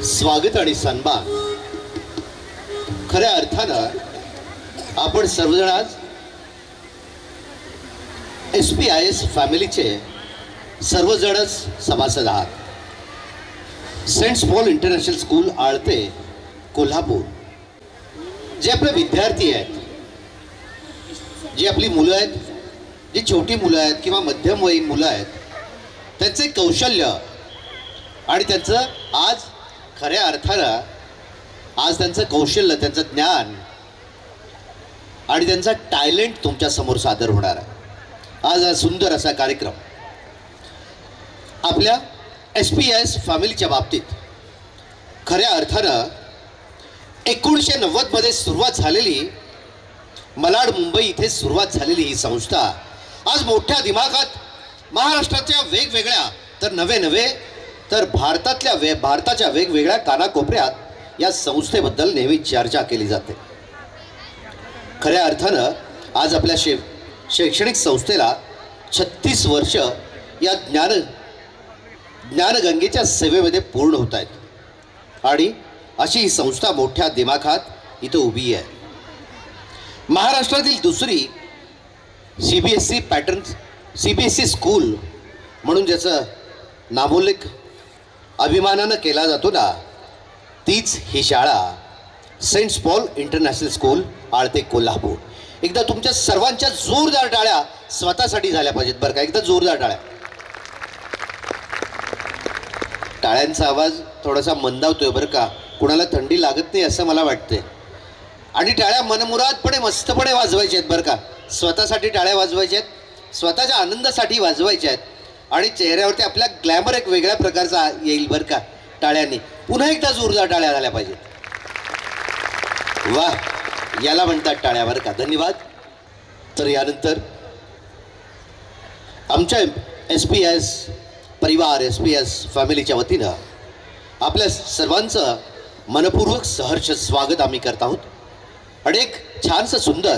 स्वागत आणि सन्मान. खऱ्या अर्थानं आपण सर्वजण आज SPIS फॅमिलीचे सर्वजणच सभासद आहात. सेंट पॉल इंटरनॅशनल स्कूल आळते कोल्हापूर, जे आपले विद्यार्थी आहेत, जी आपली मुलं आहेत, जी छोटी मुलं आहेत किंवा मध्यमवयीन मुलं आहेत, त्यांचे कौशल्य आणि त्यांचं आज खऱ्या अर्थानं आज त्यांचं कौशल्य, त्यांचं ज्ञान आणि त्यांचा टॅलेंट तुमच्या समोर सादर होणार आहे. आज हा सुंदर असा कार्यक्रम आपल्या SPIS फॅमिलीच्या बाबतीत खऱ्या अर्थानं 1990 मध्ये सुरुवात झालेली, मलाड मुंबई इथे सुरुवात झालेली ही संस्था आज मोठ्या दिमागात महाराष्ट्राच्या वेगवेगळ्या तर नवे तर भारताच्या वेगवेगळ्या कानाकोपऱ्यात या संस्थेबद्दल नेहमी चर्चा केली जाते. खऱ्या अर्थानं आज आपल्या शैक्षणिक संस्थेला 36 वर्ष या ज्ञानगंगेच्या सेवेमध्ये पूर्ण होत आहेत आणि अशी ही संस्था मोठ्या दिमाखात इथं उभी आहे. महाराष्ट्रातील दुसरी CBSE स्कूल म्हणून ज्याचं नामोल्लेख अभिमानानं केला जातो ना, तीच ही शाळा सेंट पॉल इंटरनॅशनल स्कूल आळते कोल्हापूर. एकदा तुमच्या सर्वांच्या जोरदार टाळ्या स्वतःसाठी झाल्या पाहिजेत बरं का. एकदा जोरदार टाळ्या. टाळ्यांचा आवाज थोडासा मंदावतोय बरं का. कुणाला थंडी लागत नाही असं मला वाटते. आणि टाळ्या मनमुरादपणे मस्तपणे वाजवायच्या आहेत बरं का. स्वतःसाठी टाळ्या वाजवायच्या आहेत, स्वतःच्या आनंदासाठी वाजवायच्या आहेत आणि चेहऱ्यावरती आपल्या ग्लॅमर एक वेगळ्या प्रकारचा येईल बरं का टाळ्यांनी. पुन्हा एकदा जोरदार टाळ्या झाल्या पाहिजेत. वा, याला म्हणतात टाळ्या बरं का. धन्यवाद. तर यानंतर आमच्या SPIS परिवार, SPIS फॅमिलीच्या वतीनं आपल्या सर्वांचं मनपूर्वक सहर्ष स्वागत आम्ही करत आहोत. आणि एक छानसं सुंदर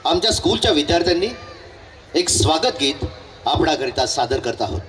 आमच्या स्कूलच्या विद्यार्थ्यांनी एक स्वागत गीत आपणाकरिता सादर करत आहोत.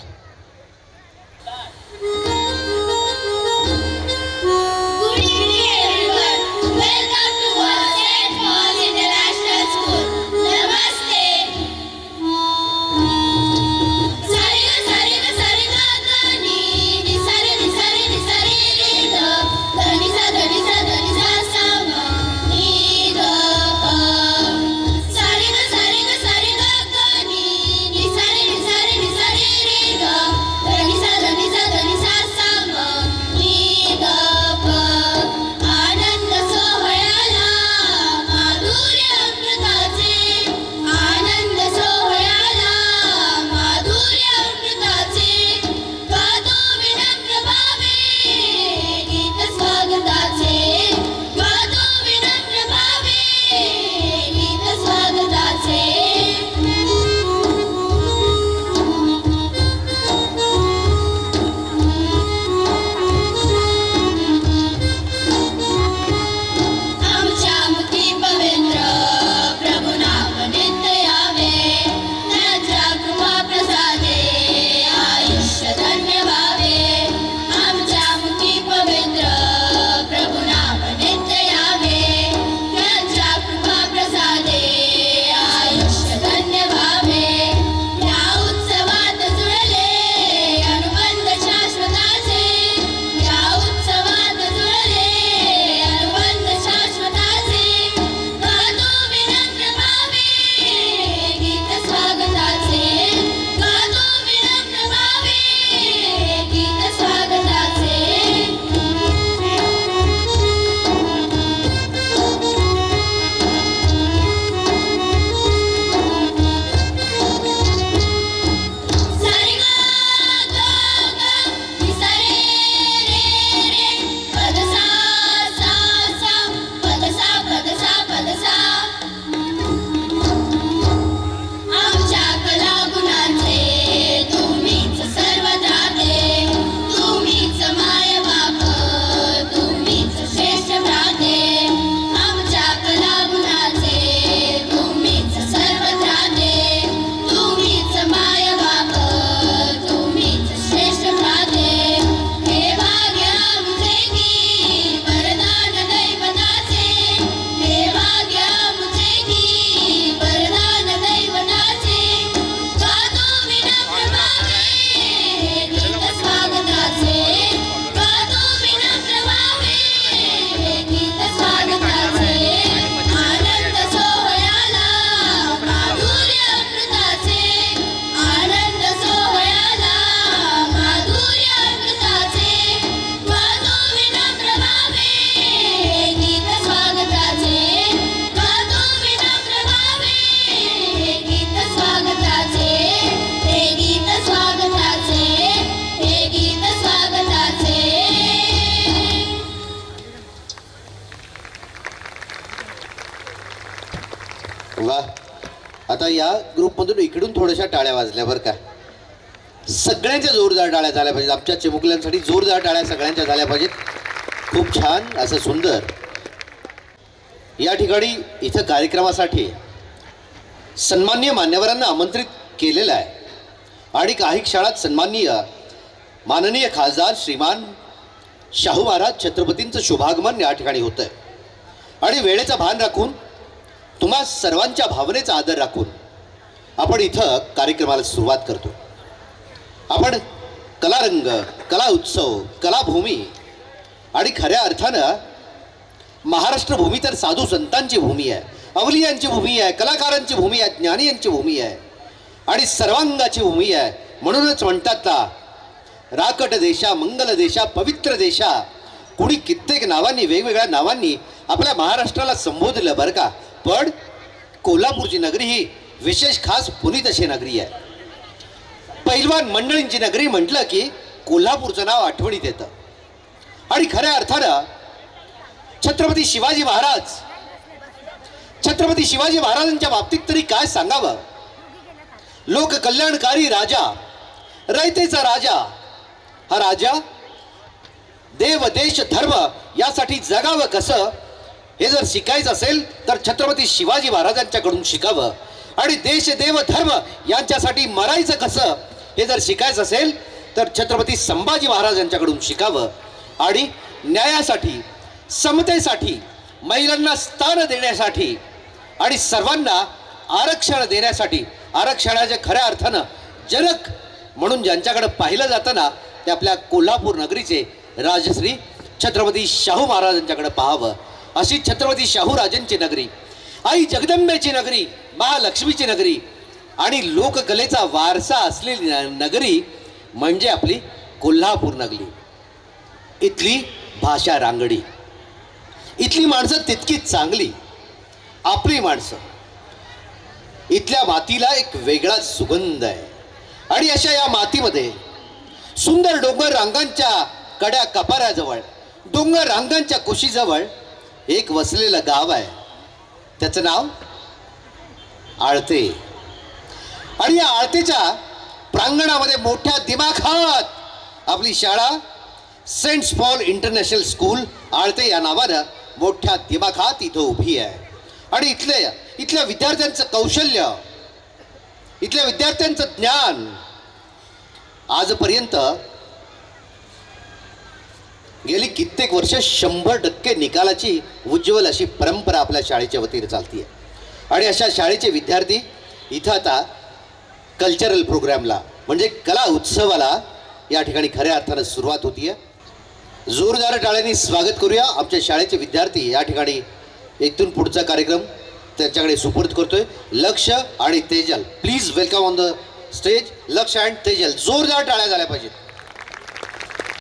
वा. आता या ग्रुपमधून इकडून थोड्याशा टाळ्या वाजल्या बरं का. सगळ्यांच्या जोरदार टाळ्या झाल्या पाहिजेत. आमच्या चिमुकल्यांसाठी जोरदार टाळ्या सगळ्यांच्या झाल्या पाहिजेत. खूप छान असं सुंदर. या ठिकाणी इथं कार्यक्रमासाठी सन्माननीय मान्यवरांना आमंत्रित केलेलं आहे आणि काही क्षणात सन्माननीय माननीय खासदार श्रीमान शाहू महाराज छत्रपतींचं शुभागमन या ठिकाणी होतं आहे आणि वेळेचं भान राखून तुम्हा सर्वांच्या भावनेचा आदर राखून आपण इथं कार्यक्रमाला सुरुवात करतो. आपण कलारंग, कला उत्सव, कलाभूमी आणि खऱ्या अर्थानं महाराष्ट्र भूमी तर साधू संतांची भूमी आहे, अवलियांची भूमी आहे, कलाकारांची भूमी आहे, ज्ञानी यांची भूमी आहे आणि सर्वांगाची भूमी आहे. म्हणूनच म्हणतात ना, राकट देशा, मंगल देशा, पवित्र देशा. कुणी कित्येक नावांनी, वेगवेगळ्या नावांनी आपल्या महाराष्ट्राला संबोधलं बरं का. पण कोल्हापूरची नगरी ही विशेष खास पुनीत अशी नगरी आहे. पैलवान मंडळींची नगरी म्हटलं की कोल्हापूरचं नाव आठवणीत येतं. आणि खऱ्या अर्थानं छत्रपती शिवाजी महाराजांच्या बाबतीत तरी काय सांगावं. लोककल्याणकारी राजा, रयतेचा राजा. हा राजा देव, देश, धर्म यासाठी जगावं कसं हे जर शिकायचं असेल तर छत्रपती शिवाजी महाराजांच्याकडून शिकावं. आणि देश, देव, धर्म यांच्यासाठी मरायचं कसं हे जर शिकायचं असेल तर छत्रपती संभाजी महाराजांच्याकडून शिकावं. आणि न्यायासाठी, समतेसाठी, महिलांना स्थान देण्यासाठी आणि सर्वांना आरक्षण देण्यासाठी, आरक्षणाच्या खऱ्या अर्थानं जनक म्हणून ज्यांच्याकडे पाहिलं जातं ना, ते आपल्या कोल्हापूर नगरीचे राजश्री छत्रपती शाहू महाराजांच्याकडे पाहावं. अशी छत्रपती शाहू राजांची नगरी, आई जगदंबेची नगरी, महालक्ष्मीची नगरी आणि लोककलेचा वारसा असलेली नगरी म्हणजे आपली कोल्हापूर नगरी. इथली भाषा रांगडी, इथली माणसं तितकीच चांगली, आपली माणसं. इथल्या मातीला एक वेगळाच सुगंध आहे. आणि अशा या मातीमध्ये सुंदर डोंगर रांगांच्या कड्या कपाऱ्याजवळ, डोंगर रांगांच्या कुशीजवळ एक वसलेलं गाव आहे. त्याचं नाव आळते. आणि या आळतेच्या प्रांगणामध्ये मोठ्या दिमाखात आपली शाळा saint Paul international school Alte या नावानं मोठ्या दिमाखात इथं उभी आहे. आणि इथल्या विद्यार्थ्यांचं कौशल्य, इथल्या विद्यार्थ्यांचं ज्ञान आजपर्यंत गेली कित्येक वर्ष 100% निकालाची उज्ज्वल अशी परंपरा आपल्या शाळेच्या वतीने चालतीये. आणि अशा शाळेचे विद्यार्थी इथं आता कल्चरल प्रोग्रामला म्हणजे कला उत्सवाला या ठिकाणी खऱ्या अर्थानं सुरुवात होतीये. जोरदार टाळ्यांनी स्वागत करूया आमच्या शाळेचे विद्यार्थी. या ठिकाणी इथून पुढचा कार्यक्रम त्यांच्याकडे सुपूर्द करतोय. लक्ष आणि Tejal, please welcome on the stage. लक्ष अँड तेजल, जोरदार टाळ्या झाल्या पाहिजेत.